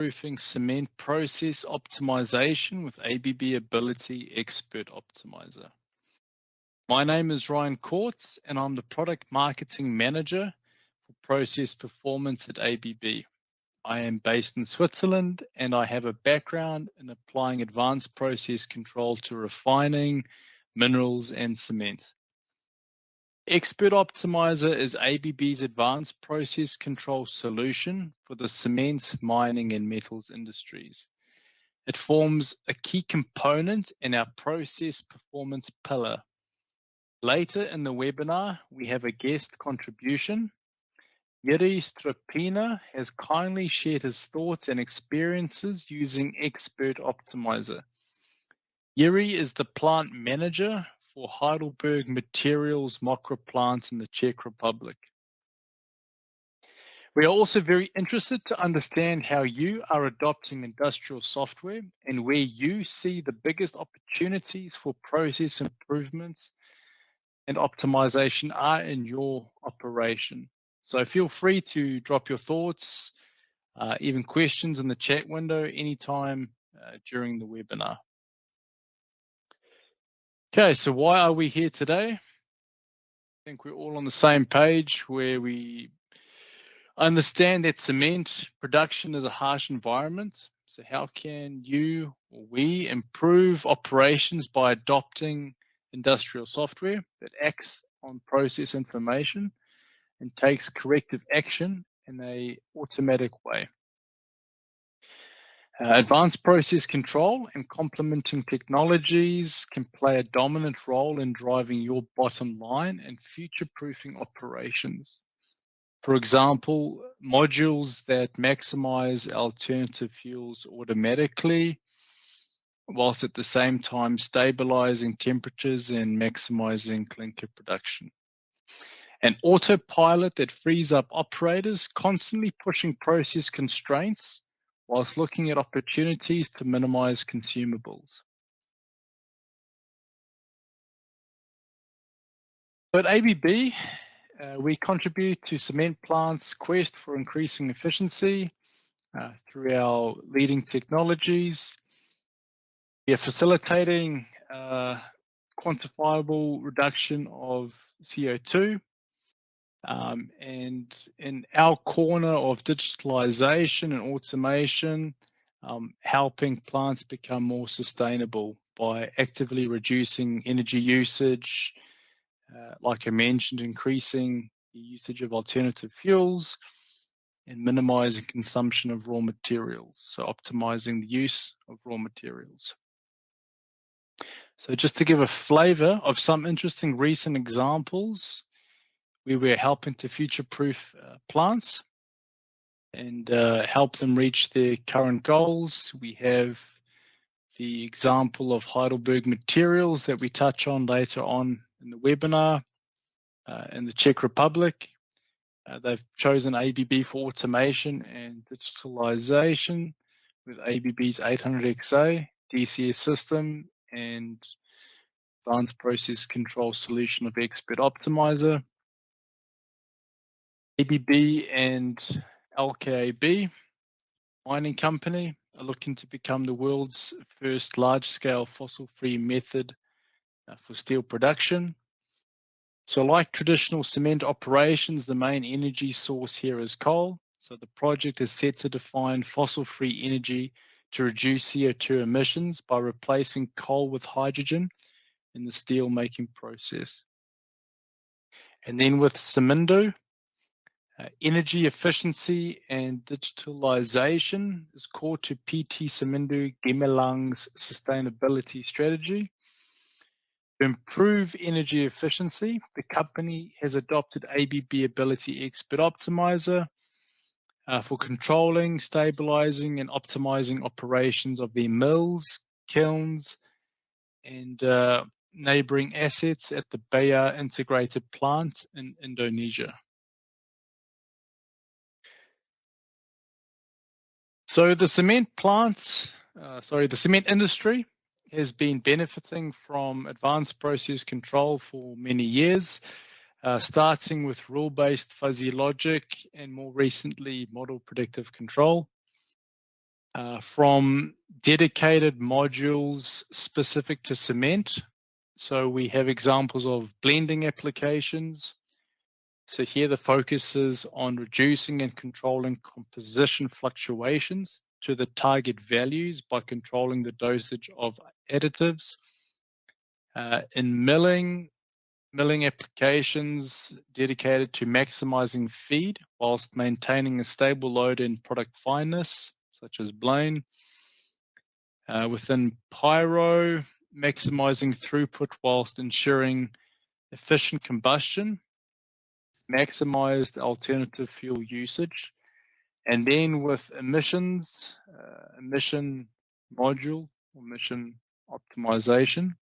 Proofing Cement Process Optimization with ABB Ability Expert Optimizer. My name is Ryan Courts, and I'm the Product Marketing Manager for Process Performance at ABB. I am based in Switzerland, and I have a background in applying advanced process control to refining, minerals, and cement. Expert Optimizer is ABB's advanced process control solution for the cement, mining, and metals industries. It forms a key component in our process performance pillar. Later in the webinar, we have a guest contribution. Yuri Stropina has kindly shared his thoughts and experiences using Expert Optimizer. Yuri is the plant manager for Heidelberg Materials Mokra plant in the Czech Republic. We are also very interested to understand how you are adopting industrial software and where you see the biggest opportunities for process improvements and optimization are in your operation. So feel free to drop your thoughts, even questions in the chat window anytime during the webinar. Okay, so why are we here today? I think we're all on the same page where we understand that cement production is a harsh environment. So how can you or we improve operations by adopting industrial software that acts on process information and takes corrective action in an automatic way? Advanced process control and complementing technologies can play a dominant role in driving your bottom line and future-proofing operations. For example, modules that maximize alternative fuels automatically, whilst at the same time stabilizing temperatures and maximizing clinker production. An autopilot that frees up operators constantly pushing process constraints whilst looking at opportunities to minimize consumables. At ABB, we contribute to cement plants' quest for increasing efficiency through our leading technologies. We are facilitating quantifiable reduction of CO2. And in our corner of digitalization and automation, helping plants become more sustainable by actively reducing energy usage, like I mentioned, increasing the usage of alternative fuels and minimizing consumption of raw materials, so optimizing the use of raw materials. So just to give a flavor of some interesting recent examples, we were helping to future-proof plants and help them reach their current goals. We have the example of Heidelberg Materials that we touch on later on in the webinar in the Czech Republic. They've chosen ABB for automation and digitalization with ABB's 800XA DCS system and advanced process control solution of Expert Optimizer. ABB and LKAB mining company are looking to become the world's first large-scale fossil-free method for steel production. So like traditional cement operations, the main energy source here is coal. So the project is set to define fossil-free energy to reduce CO2 emissions by replacing coal with hydrogen in the steel making process. And then with Cemendo, energy efficiency and digitalization is core to PT Cemendo Gemelang's sustainability strategy. To improve energy efficiency, the company has adopted ABB Ability Expert Optimizer for controlling, stabilizing, and optimizing operations of their mills, kilns, and neighboring assets at the Bayer Integrated Plant in Indonesia. So the cement industry has been benefiting from advanced process control for many years, starting with rule-based fuzzy logic and more recently model predictive control. from dedicated modules specific to cement. So we have examples of blending applications. So here the focus is on reducing and controlling composition fluctuations to the target values by controlling the dosage of additives. In milling applications dedicated to maximizing feed whilst maintaining a stable load in product fineness, such as blane. Within pyro, maximizing throughput whilst ensuring efficient combustion, maximized alternative fuel usage. And then with emissions, emission module, emission optimization,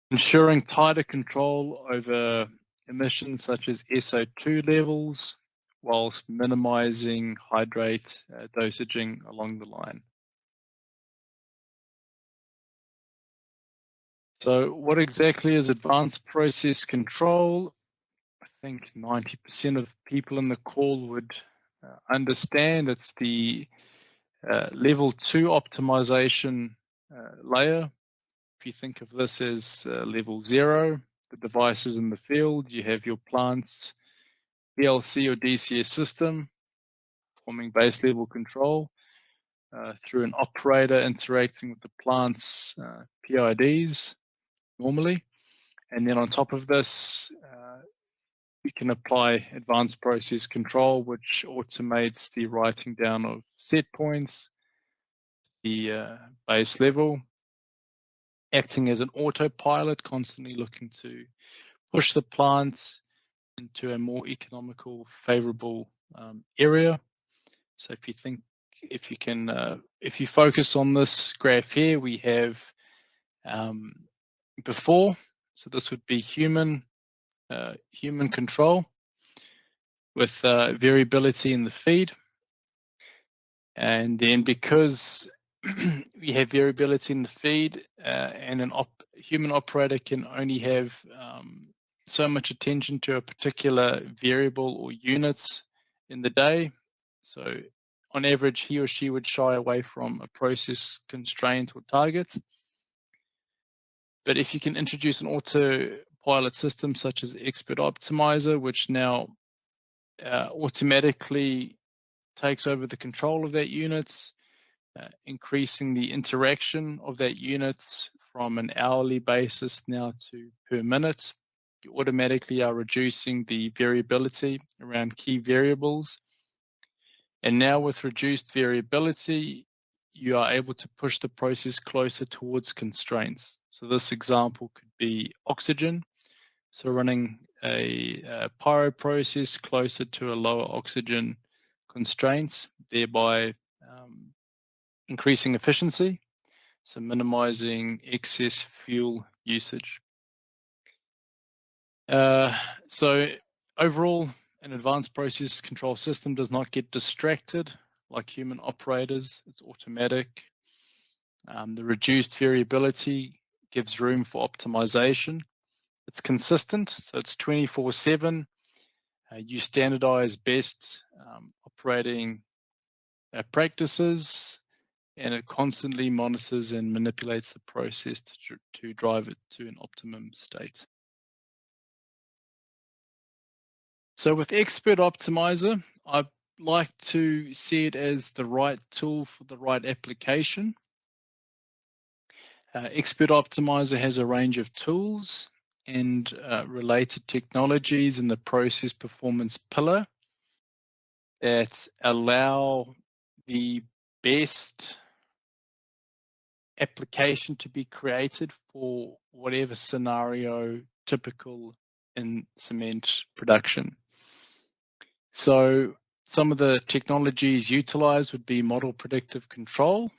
ensuring tighter control over emissions such as SO2 levels, whilst minimizing hydrate dosaging along the line. So what exactly is advanced process control? I think 90% of people in the call would understand. It's the level 2 optimization layer. If you think of this as level 0, the devices in the field, you have your plant's PLC or DCS system forming base level control through an operator interacting with the plant's PIDs normally. And then on top of this, we can apply advanced process control, which automates the writing down of set points, the base level, acting as an autopilot, constantly looking to push the plant into a more economical, favorable area. So if you focus on this graph here, we have before. So this would be human control with variability in the feed. And then because we have variability in the feed and an human operator can only have so much attention to a particular variable or units in the day. So on average, he or she would shy away from a process constraint or target. But if you can introduce an autopilot system such as Expert Optimizer, which now automatically takes over the control of that unit, increasing the interaction of that unit from an hourly basis now to per minute, you automatically are reducing the variability around key variables. And now with reduced variability, you are able to push the process closer towards constraints. So this example could be oxygen. So running a pyro process closer to a lower oxygen constraint, thereby increasing efficiency, so minimizing excess fuel usage. So overall, an advanced process control system does not get distracted like human operators. It's automatic. The reduced variability gives room for optimization. It's consistent, so it's 24/7. You standardize best operating practices, and it constantly monitors and manipulates the process to drive it to an optimum state. So with Expert Optimizer, I like to see it as the right tool for the right application. Expert Optimizer has a range of tools and related technologies in the process performance pillar that allow the best application to be created for whatever scenario typical in cement production. So some of the technologies utilized would be model predictive control.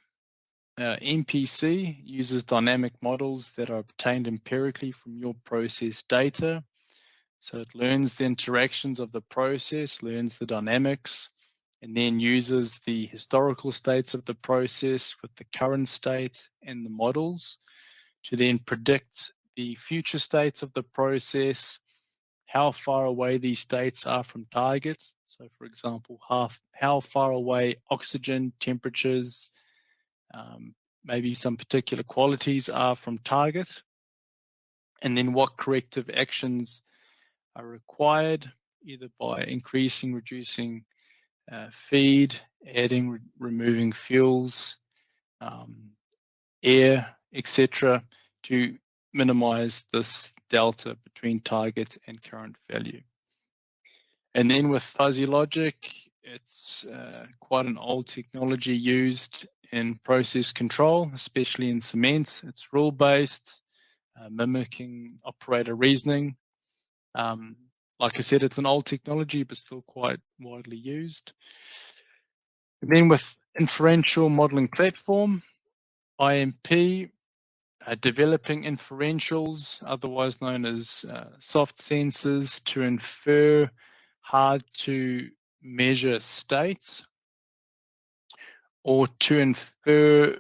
MPC uses dynamic models that are obtained empirically from your process data. So it learns the interactions of the process, learns the dynamics, and then uses the historical states of the process with the current state and the models to then predict the future states of the process how far away these states are from targets. So, for example, how far away oxygen temperatures, maybe some particular qualities are from target, and then what corrective actions are required, either by increasing, reducing feed, adding, removing fuels, air, etc., to minimize this delta between target and current value. And then with fuzzy logic, it's quite an old technology used in process control, especially in cement. It's rule-based, mimicking operator reasoning. Like I said, it's an old technology, but still quite widely used. And then with inferential modeling platform, IMP, developing inferentials, otherwise known as soft sensors, to infer hard to measure states, or to infer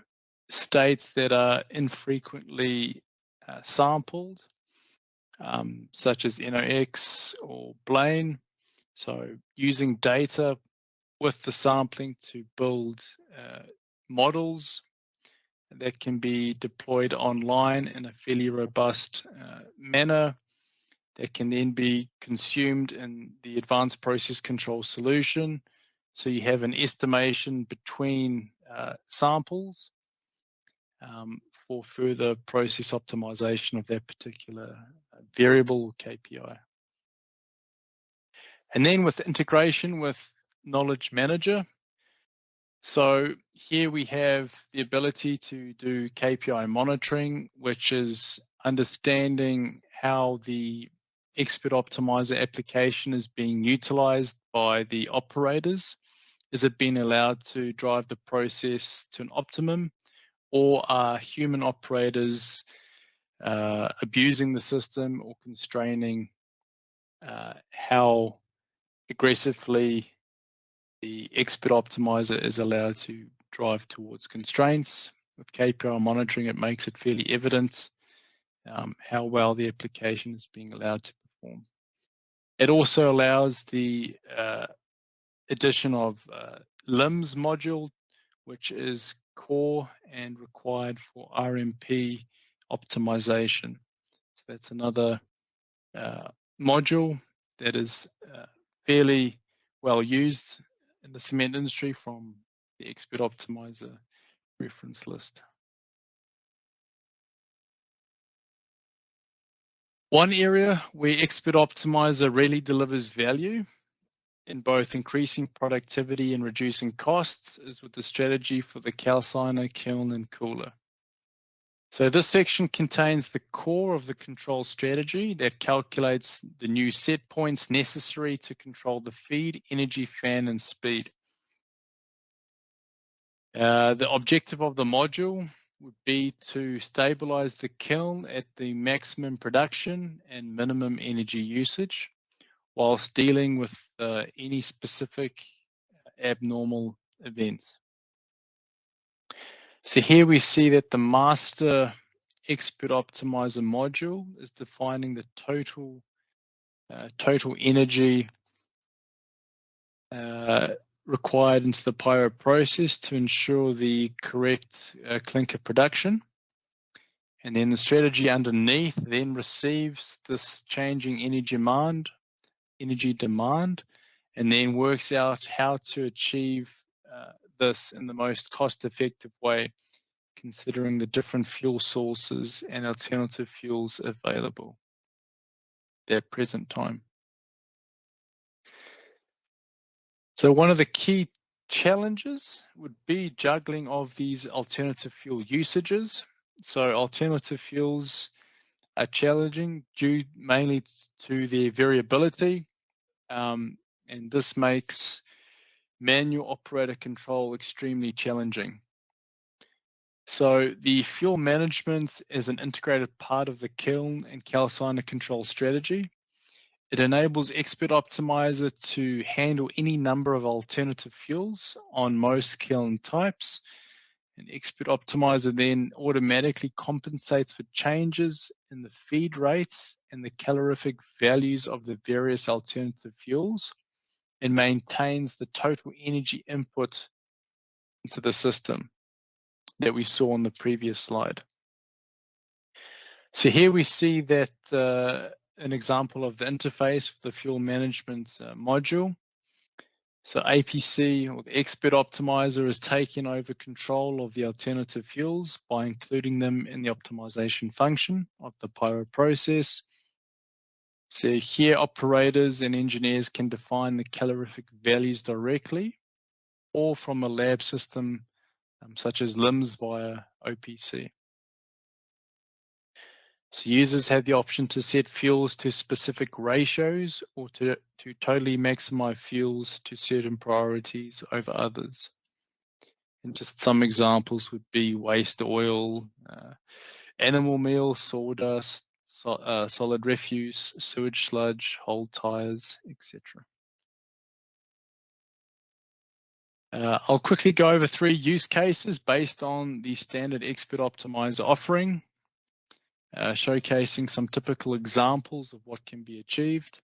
states that are infrequently sampled, such as NOx or Blaine. So using data with the sampling to build models that can be deployed online in a fairly robust manner, that can then be consumed in the advanced process control solution. So you have an estimation between samples for further process optimization of that particular variable KPI. And then with integration with Knowledge Manager, so here we have the ability to do KPI monitoring, which is understanding how the Expert Optimizer application is being utilized by the operators. Is it being allowed to drive the process to an optimum, or are human operators abusing the system or constraining how aggressively the Expert Optimizer is allowed to drive towards constraints? With KPI monitoring, it makes it fairly evident how well the application is being allowed to perform. It also allows the addition of LIMS module, which is core and required for RMP optimization. So that's another module that is fairly well used in the cement industry from the Expert Optimizer reference list. One area where Expert Optimizer really delivers value in both increasing productivity and reducing costs is with the strategy for the calciner, kiln, and cooler. So this section contains the core of the control strategy that calculates the new set points necessary to control the feed, energy, fan, and speed. The objective of the module would be to stabilize the kiln at the maximum production and minimum energy usage, whilst dealing with any specific abnormal events. So here we see that the master Expert Optimizer module is defining the total energy required into the pyro process to ensure the correct clinker production. And then the strategy underneath then receives this changing energy demand, and then works out how to achieve this in the most cost-effective way, considering the different fuel sources and alternative fuels available at that present time. So one of the key challenges would be juggling of these alternative fuel usages. So alternative fuels are challenging due mainly to their variability, and this makes manual operator control extremely challenging. So the fuel management is an integrated part of the kiln and calciner control strategy. It enables Expert Optimizer to handle any number of alternative fuels on most kiln types, An Expert Optimizer then automatically compensates for changes in the feed rates and the calorific values of the various alternative fuels and maintains the total energy input into the system that we saw on the previous slide. So here we see that an example of the interface with the fuel management module. So APC, or the Expert Optimizer, is taking over control of the alternative fuels by including them in the optimization function of the pyro process. So here operators and engineers can define the calorific values directly or from a lab system such as LIMS via OPC. So users have the option to set fuels to specific ratios or to totally maximize fuels to certain priorities over others. And just some examples would be waste oil, animal meal, sawdust, solid refuse, sewage sludge, whole tires, etc. I'll quickly go over 3 use cases based on the standard Expert Optimizer offering, showcasing some typical examples of what can be achieved.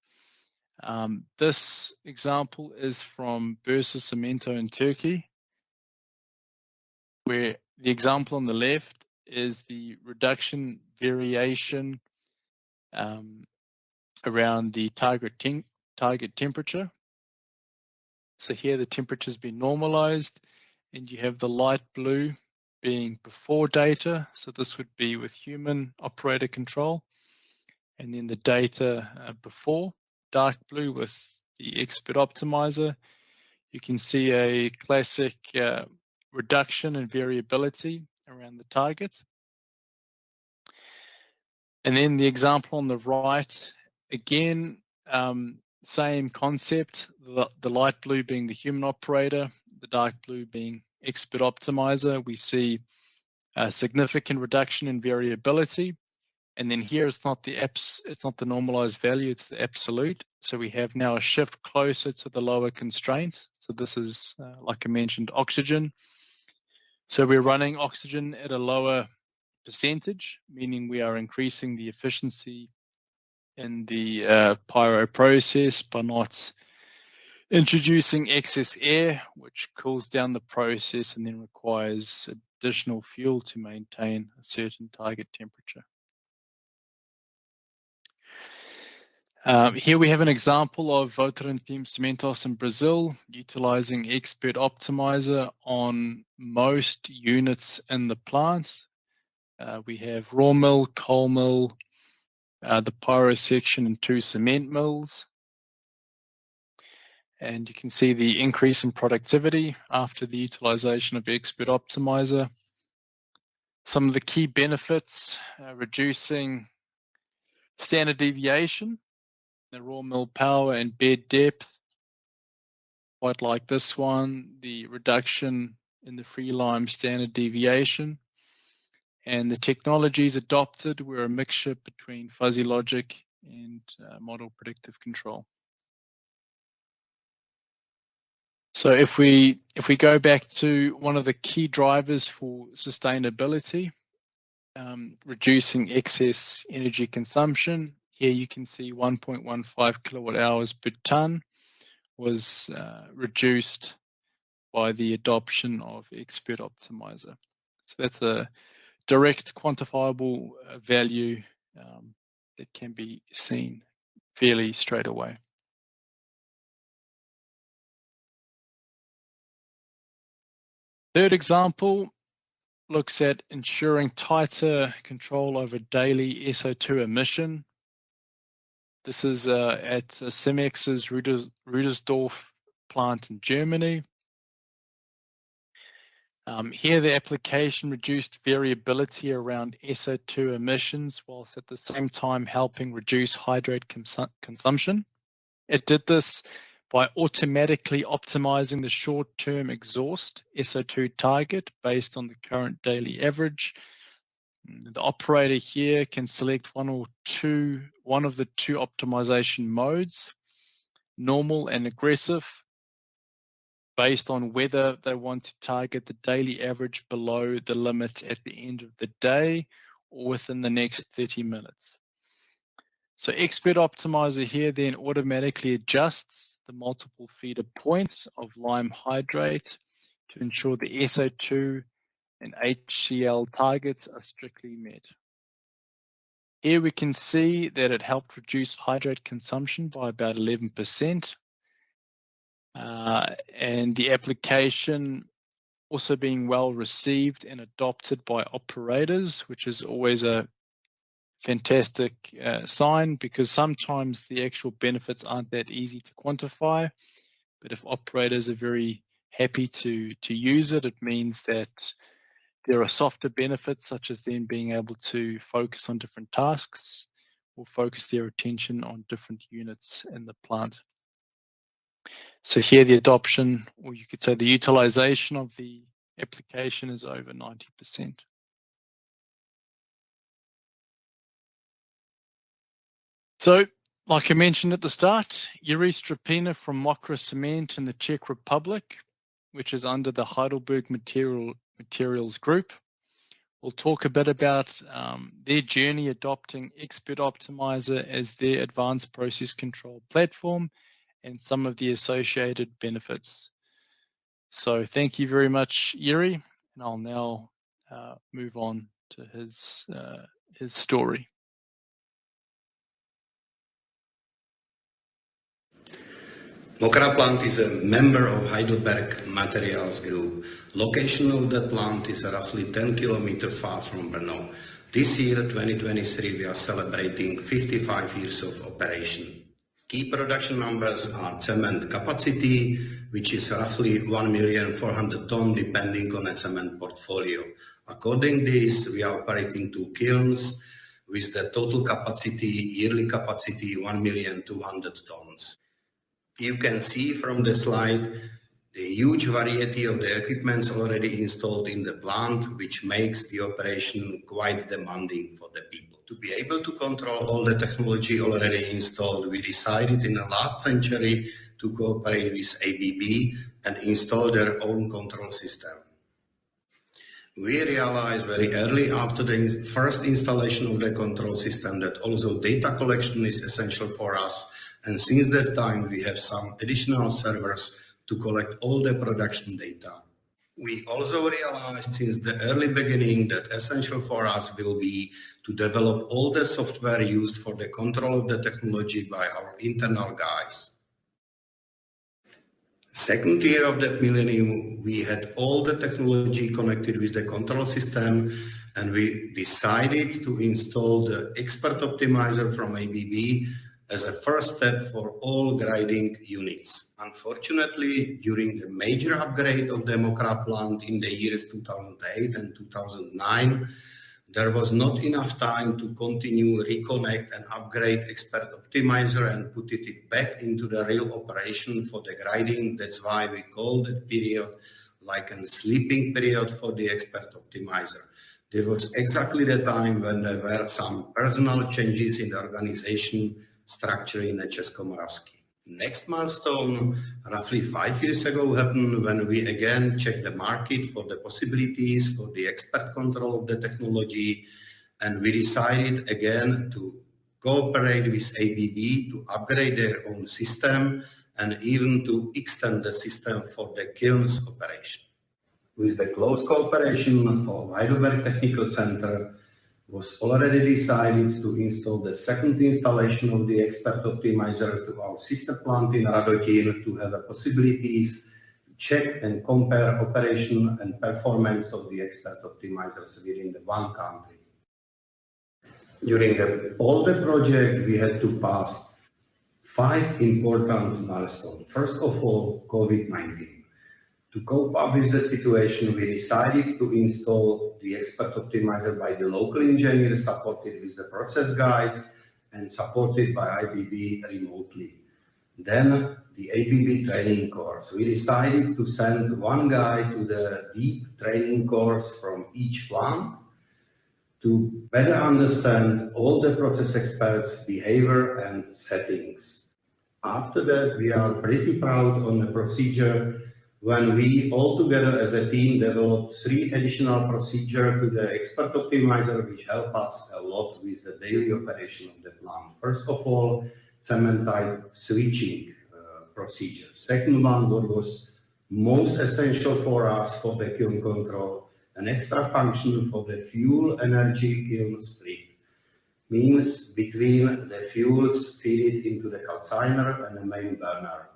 This example is from Bursa Cimento in Turkey, where the example on the left is the reduction variation around the target temperature. So here the temperature has been normalized, and you have the light blue being before data. So this would be with human operator control, and then the data before, dark blue with the Expert Optimizer. You can see a classic reduction in variability around the target. And then the example on the right, again, same concept, the light blue being the human operator, the dark blue being Expert Optimizer. We see a significant reduction in variability. And then here it's not the normalized value, it's the absolute. So we have now a shift closer to the lower constraint. So this is, like I mentioned, oxygen. So we're running oxygen at a lower percentage, meaning we are increasing the efficiency in the pyro process by not introducing excess air, which cools down the process and then requires additional fuel to maintain a certain target temperature. Here we have an example of Votorantim Cimentos in Brazil utilizing Expert Optimizer on most units in the plant. We have raw mill, coal mill, the pyro section, and 2 cement mills. And you can see the increase in productivity after the utilization of Expert Optimizer. Some of the key benefits, reducing standard deviation, the raw mill power and bed depth, quite like this one, the reduction in the free lime standard deviation. And the technologies adopted were a mixture between fuzzy logic and model predictive control. So if we go back to one of the key drivers for sustainability, reducing excess energy consumption, here you can see 1.15 kilowatt hours per ton was reduced by the adoption of Expert Optimizer. So that's a direct quantifiable value that can be seen fairly straight away. Third example looks at ensuring tighter control over daily SO2 emission. This is at Cemex's Rudersdorf plant in Germany. Here the application reduced variability around SO2 emissions whilst at the same time helping reduce hydrate consumption. It did this by automatically optimizing the short-term exhaust SO2 target based on the current daily average. The operator here can select one of the 2 optimization modes, normal and aggressive. based on whether they want to target the daily average below the limit at the end of the day or within the next 30 minutes. So Expert Optimizer here then automatically adjusts the multiple feeder points of lime hydrate to ensure the SO2 and HCl targets are strictly met. Here we can see that it helped reduce hydrate consumption by about 11%, and the application also being well received and adopted by operators, which is always a fantastic sign, because sometimes the actual benefits aren't that easy to quantify. But if operators are very happy to use it, it means that there are softer benefits, such as them being able to focus on different tasks or focus their attention on different units in the plant. So here the adoption, or you could say the utilization of the application, is over 90%. So, like I mentioned at the start, Yuri Strapina from Mokra Cement in the Czech Republic, which is under the Heidelberg Materials Group. We'll talk a bit about their journey adopting Expert Optimizer as their advanced process control platform and some of the associated benefits. So thank you very much, Yuri, and I'll now move on to his story. Mokra plant is a member of Heidelberg Materials Group. Location of the plant is roughly 10 kilometers far from Brno. This year, 2023, we are celebrating 55 years of operation. Key production numbers are cement capacity, which is roughly 1,400,000 tons, depending on a cement portfolio. According to this, we are operating 2 kilns with the total capacity, yearly capacity, 1,200,000 tons. You can see from the slide the huge variety of the equipments already installed in the plant, which makes the operation quite demanding for the people. To be able to control all the technology already installed, we decided in the last century to cooperate with ABB and install their own control system. We realized very early after the first installation of the control system that also data collection is essential for us. And since that time, we have some additional servers to collect all the production data. We also realized since the early beginning that essential for us will be to develop all the software used for the control of the technology by our internal guys. Second year of that millennium, we had all the technology connected with the control system, and we decided to install the Expert Optimizer from ABB as a first step for all grinding units. Unfortunately, during the major upgrade of the Mokra plant in the years 2008 and 2009, there was not enough time to continue, reconnect and upgrade Expert Optimizer and put it back into the real operation for the grinding. That's why we call that period like a sleeping period for the Expert Optimizer. There was exactly the time when there were some personal changes in the organization structure in Českomoravsky. Next milestone, roughly 5 years ago, happened when we again checked the market for the possibilities for the expert control of the technology, and we decided again to cooperate with ABB to upgrade their own system and even to extend the system for the kilns operation. With the close cooperation of Heidelberg Technical Center, was already decided to install the second installation of the Expert Optimizer to our sister plant in Radotín to have the possibilities to check and compare operation and performance of the Expert Optimizers within the one country. During all the project, we had to pass 5 important milestones. First of all, COVID-19. To cope up with that situation, we decided to install the Expert Optimizer by the local engineers, supported with the process guys and supported by ABB remotely. Then the ABB training course. We decided to send one guy to the deep training course from each plant to better understand all the process experts' behavior and settings. After that, we are pretty proud on the procedure when we all together as a team developed 3 additional procedures to the Expert Optimizer, which help us a lot with the daily operation of the plant. First of all, cement type switching procedure. Second one, what was most essential for us for the kiln control, an extra function for the fuel energy kiln split. Means between the fuels feed into the calciner and the main burner.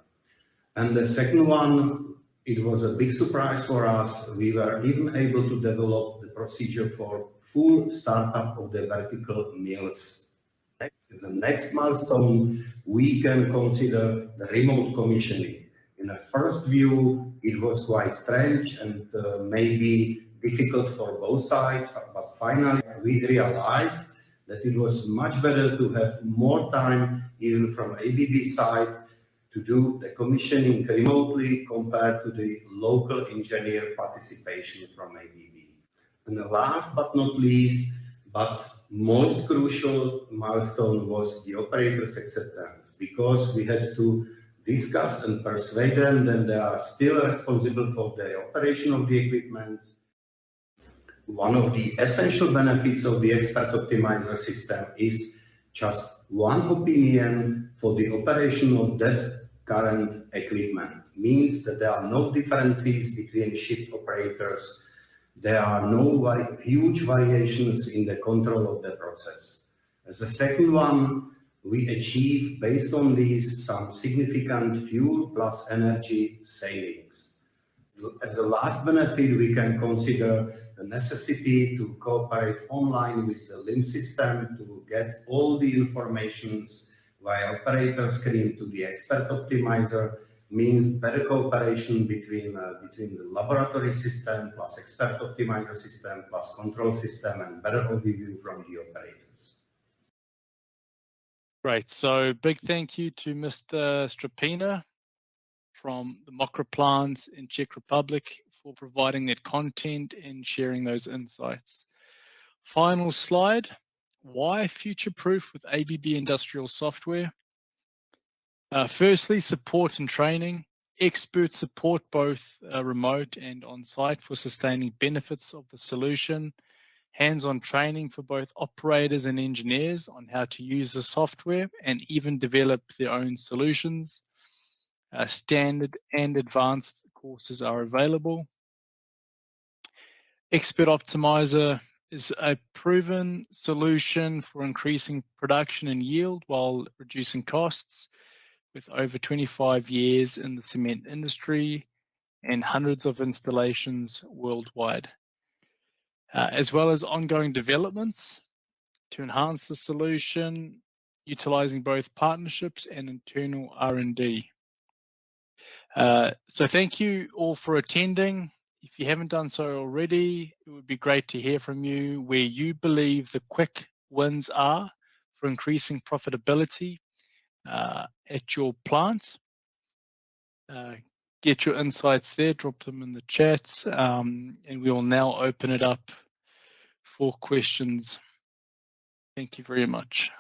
And the second one, it was a big surprise for us. We were even able to develop the procedure for full startup of the vertical mills. The next milestone, we can consider the remote commissioning. In a first view, it was quite strange and maybe difficult for both sides, but finally we realized that it was much better to have more time, even from ABB side, to do the commissioning remotely compared to the local engineer participation from ABB. And the last but not least, but most crucial milestone was the operator's acceptance, because we had to discuss and persuade them that they are still responsible for the operation of the equipment. One of the essential benefits of the Expert Optimizer system is just one opinion for the operation of that current equipment. Means that there are no differences between shift operators. There are no huge variations in the control of the process. As a second one, we achieve, based on these, some significant fuel plus energy savings. As a last benefit, we can consider the necessity to cooperate online with the LIMS system to get all the informations via operator screen to the Expert Optimizer. Means better cooperation between the laboratory system plus Expert Optimizer system plus control system, and better overview from the operators. Great. So big thank you to Mr. Strapina from the Mokra plants in Czech Republic for providing that content and sharing those insights. Final slide. Why future-proof with ABB industrial software? Firstly, support and training. Experts support both remote and on-site for sustaining benefits of the solution. Hands-on training for both operators and engineers on how to use the software and even develop their own solutions. Standard and advanced courses are available. Expert Optimizer is a proven solution for increasing production and yield while reducing costs, with over 25 years in the cement industry and hundreds of installations worldwide, as well as ongoing developments to enhance the solution, utilizing both partnerships and internal R&D. So thank you all for attending. If you haven't done so already, it would be great to hear from you where you believe the quick wins are for increasing profitability at your plants. Get your insights there, drop them in the chats, and we will now open it up for questions. Thank you very much.